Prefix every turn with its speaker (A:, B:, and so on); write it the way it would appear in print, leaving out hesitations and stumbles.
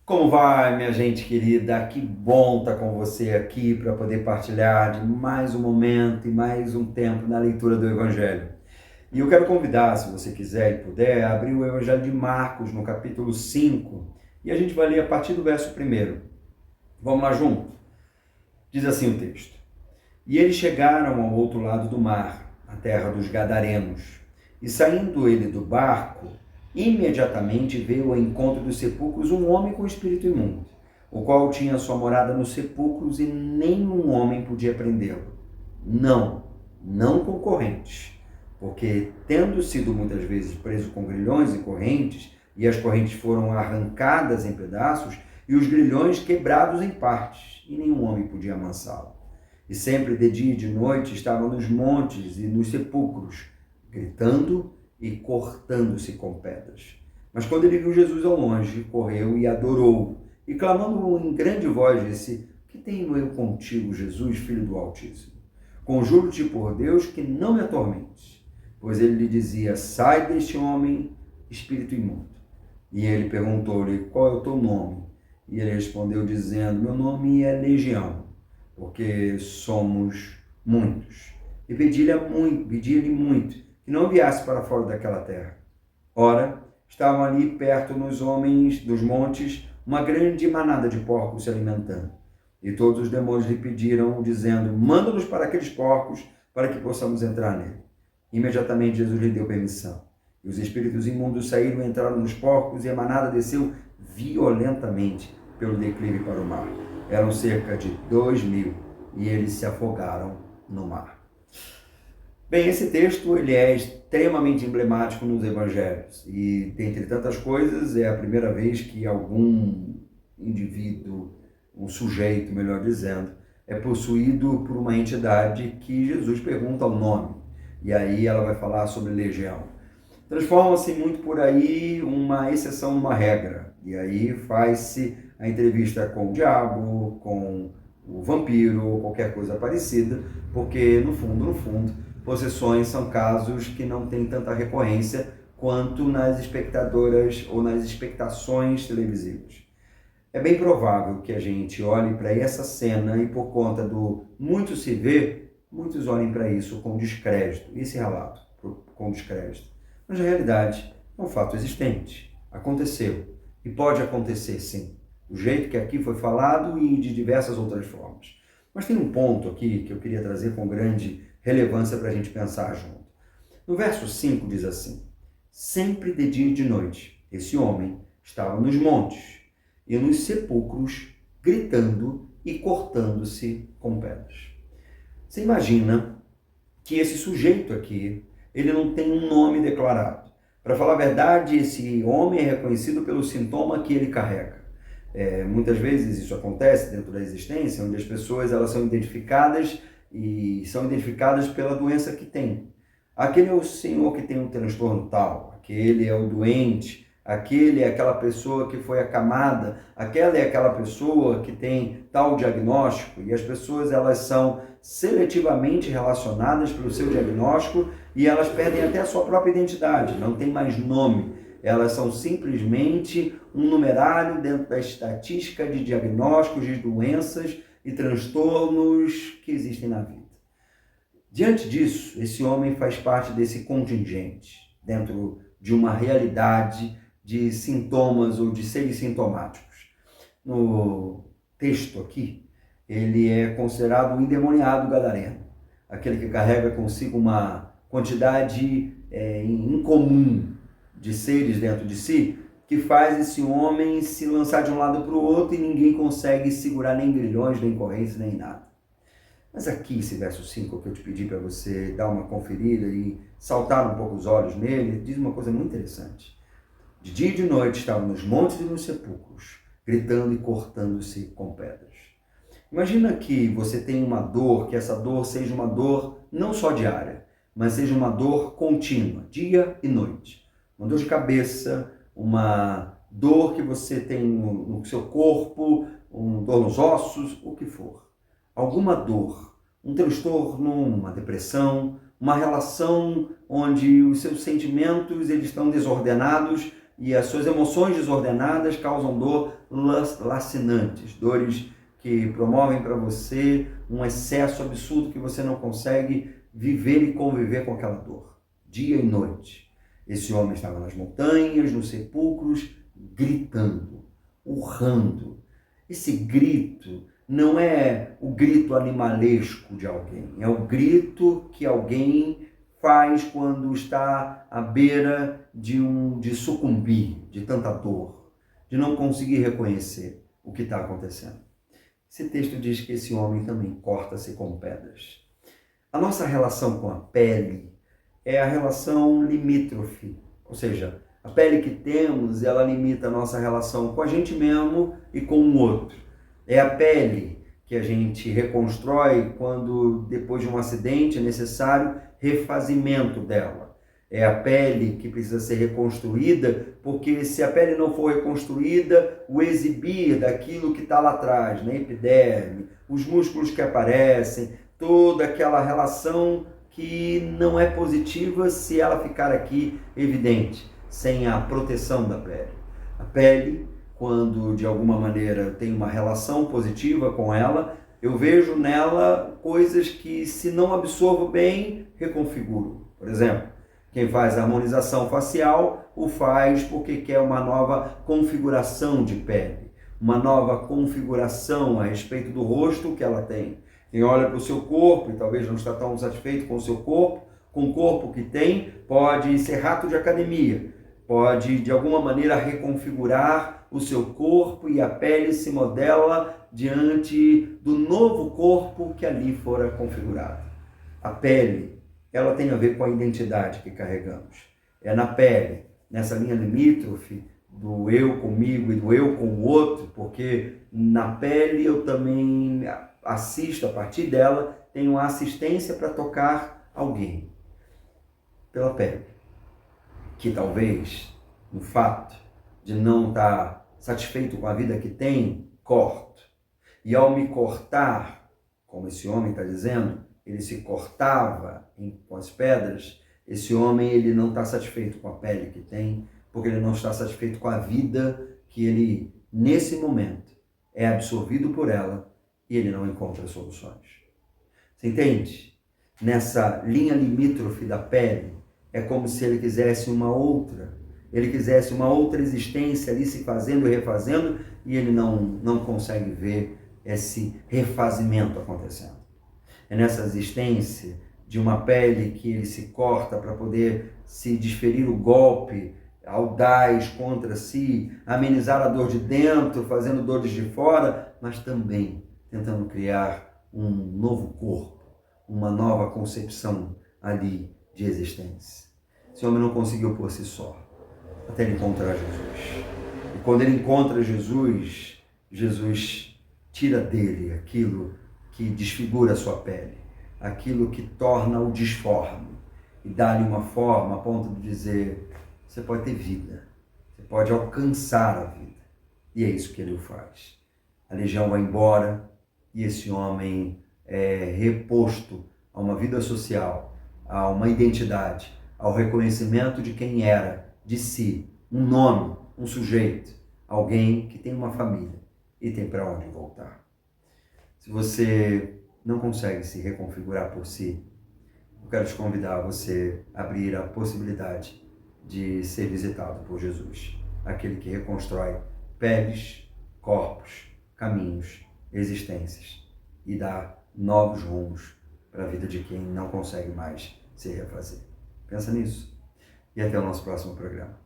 A: Como vai, minha gente querida? Que bom estar com você aqui para poder partilhar de mais um momento e mais um tempo na leitura do Evangelho. E eu quero convidar, se você quiser e puder, a abrir o Evangelho de Marcos, no capítulo 5, e a gente vai ler a partir do verso 1. Vamos lá junto? Diz assim o texto: E eles chegaram ao outro lado do mar, a terra dos Gadarenos, e saindo ele do barco, imediatamente veio ao encontro dos sepulcros um homem com espírito imundo, o qual tinha sua morada nos sepulcros e nenhum homem podia prendê-lo. Não com correntes, porque tendo sido muitas vezes preso com grilhões e correntes, e as correntes foram arrancadas em pedaços, e os grilhões quebrados em partes, e nenhum homem podia amansá-lo. E sempre de dia e de noite estava nos montes e nos sepulcros, gritando e cortando-se com pedras. Mas quando ele viu Jesus ao longe, correu e adorou, e clamando em grande voz, disse: Que tenho eu contigo, Jesus, Filho do Altíssimo? Conjuro-te por Deus que não me atormentes. Pois ele lhe dizia: Sai deste homem, espírito imundo. E ele perguntou-lhe: Qual é o teu nome? E ele respondeu dizendo: Meu nome é Legião, porque somos muitos. E pedi-lhe muito que não enviasse para fora daquela terra. Ora, estavam ali perto dos montes, uma grande manada de porcos se alimentando. E todos os demônios lhe pediram, dizendo: Manda-nos para aqueles porcos, para que possamos entrar nele. Imediatamente Jesus lhe deu permissão. E os espíritos imundos saíram e entraram nos porcos, e a manada desceu violentamente pelo declive para o mar. Eram cerca de 2.000, e eles se afogaram no mar. Bem, esse texto ele é extremamente emblemático nos evangelhos e, dentre tantas coisas, é a primeira vez que algum indivíduo, um sujeito, melhor dizendo, é possuído por uma entidade que Jesus pergunta o nome. E aí ela vai falar sobre legião. Transforma-se muito por aí uma exceção numa regra. E aí faz-se a entrevista com o diabo, com o vampiro, ou qualquer coisa parecida, porque no fundo, possessões são casos que não têm tanta recorrência quanto nas espectadoras ou nas expectações televisivas. É bem provável que a gente olhe para essa cena e, por conta do muito se vê, muitos olhem para isso com descrédito, esse relato com descrédito. Mas, na realidade, é um fato existente. Aconteceu. E pode acontecer, sim. Do jeito que aqui foi falado e de diversas outras formas. Mas tem um ponto aqui que eu queria trazer com grande relevância para a gente pensar junto. No verso 5 diz assim: Sempre de dia e de noite, esse homem estava nos montes e nos sepulcros, gritando e cortando-se com pedras. Você imagina que esse sujeito aqui, ele não tem um nome declarado. Para falar a verdade, esse homem é reconhecido pelo sintoma que ele carrega. Muitas vezes isso acontece dentro da existência, onde as pessoas elas são identificadas pela doença que tem. Aquele é o senhor que tem um transtorno tal, aquele é o doente, aquele é aquela pessoa que foi acamada, aquela é aquela pessoa que tem tal diagnóstico, e as pessoas elas são seletivamente relacionadas pelo seu diagnóstico e elas perdem até a sua própria identidade, não tem mais nome. Elas são simplesmente um numerário dentro da estatística de diagnósticos de doenças e transtornos que existem na vida. Diante disso, esse homem faz parte desse contingente, dentro de uma realidade de sintomas ou de seres sintomáticos. No texto aqui, ele é considerado um endemoniado gadareno, aquele que carrega consigo uma quantidade incomum de seres dentro de si, que faz esse homem se lançar de um lado para o outro e ninguém consegue segurar nem grilhões, nem correntes, nem nada. Mas aqui, esse verso 5 que eu te pedi para você dar uma conferida e saltar um pouco os olhos nele, diz uma coisa muito interessante. De dia e de noite estavam nos montes e nos sepulcros, gritando e cortando-se com pedras. Imagina que você tem uma dor, que essa dor seja uma dor não só diária, mas seja uma dor contínua, dia e noite. Uma dor de cabeça, uma dor que você tem no seu corpo, uma dor nos ossos, o que for. Alguma dor, um transtorno, uma depressão, uma relação onde os seus sentimentos eles estão desordenados e as suas emoções desordenadas causam dor lacinantes, dores que promovem para você um excesso absurdo que você não consegue viver e conviver com aquela dor, dia e noite. Esse homem estava nas montanhas, nos sepulcros, gritando, urrando. Esse grito não é o grito animalesco de alguém, é o grito que alguém faz quando está à beira de sucumbir, de tanta dor, de não conseguir reconhecer o que está acontecendo. Esse texto diz que esse homem também corta-se com pedras. A nossa relação com a pele é a relação limítrofe, ou seja, a pele que temos, ela limita a nossa relação com a gente mesmo e com o outro. É a pele que a gente reconstrói quando, depois de um acidente, é necessário refazimento dela. É a pele que precisa ser reconstruída, porque se a pele não for reconstruída, o exibir daquilo que está lá atrás, na epiderme, os músculos que aparecem, toda aquela relação que não é positiva se ela ficar aqui evidente, sem a proteção da pele. A pele, quando de alguma maneira eu tenho uma relação positiva com ela, eu vejo nela coisas que, se não absorvo bem, reconfiguro. Por exemplo, quem faz a harmonização facial o faz porque quer uma nova configuração de pele, uma nova configuração a respeito do rosto que ela tem. Quem olha para o seu corpo e talvez não está tão satisfeito com o seu corpo, com o corpo que tem, pode ser rato de academia, pode de alguma maneira reconfigurar o seu corpo e a pele se modela diante do novo corpo que ali fora configurado. A pele, ela tem a ver com a identidade que carregamos. É na pele, nessa linha limítrofe do eu comigo e do eu com o outro, porque na pele eu também assisto, a partir dela, tenho uma assistência para tocar alguém pela pele, que talvez, no fato de não estar satisfeito com a vida que tem, corto. E ao me cortar, como esse homem está dizendo, ele se cortava com as pedras, esse homem ele não está satisfeito com a pele que tem, porque ele não está satisfeito com a vida que ele, nesse momento, é absorvido por ela e ele não encontra soluções. Você entende? Nessa linha limítrofe da pele, é como se ele quisesse uma outra existência ali se fazendo e refazendo, e ele não consegue ver esse refazimento acontecendo. É nessa existência de uma pele que ele se corta para poder se desferir o golpe audaz contra si, amenizar a dor de dentro, fazendo dores de fora, mas também tentando criar um novo corpo, uma nova concepção ali de existência. Esse homem não conseguiu por si só, até ele encontrar Jesus. E quando ele encontra Jesus, Jesus tira dele aquilo que desfigura a sua pele, aquilo que torna-o disforme, e dá-lhe uma forma a ponto de dizer: você pode ter vida, você pode alcançar a vida. E é isso que ele faz. A legião vai embora e esse homem é reposto a uma vida social, a uma identidade, ao reconhecimento de quem era, de si, um nome, um sujeito, alguém que tem uma família e tem para onde voltar. Se você não consegue se reconfigurar por si, eu quero te convidar a você abrir a possibilidade de ser visitado por Jesus, aquele que reconstrói peles, corpos, caminhos, existências e dá novos rumos para a vida de quem não consegue mais se refazer. Pensa nisso e até o nosso próximo programa.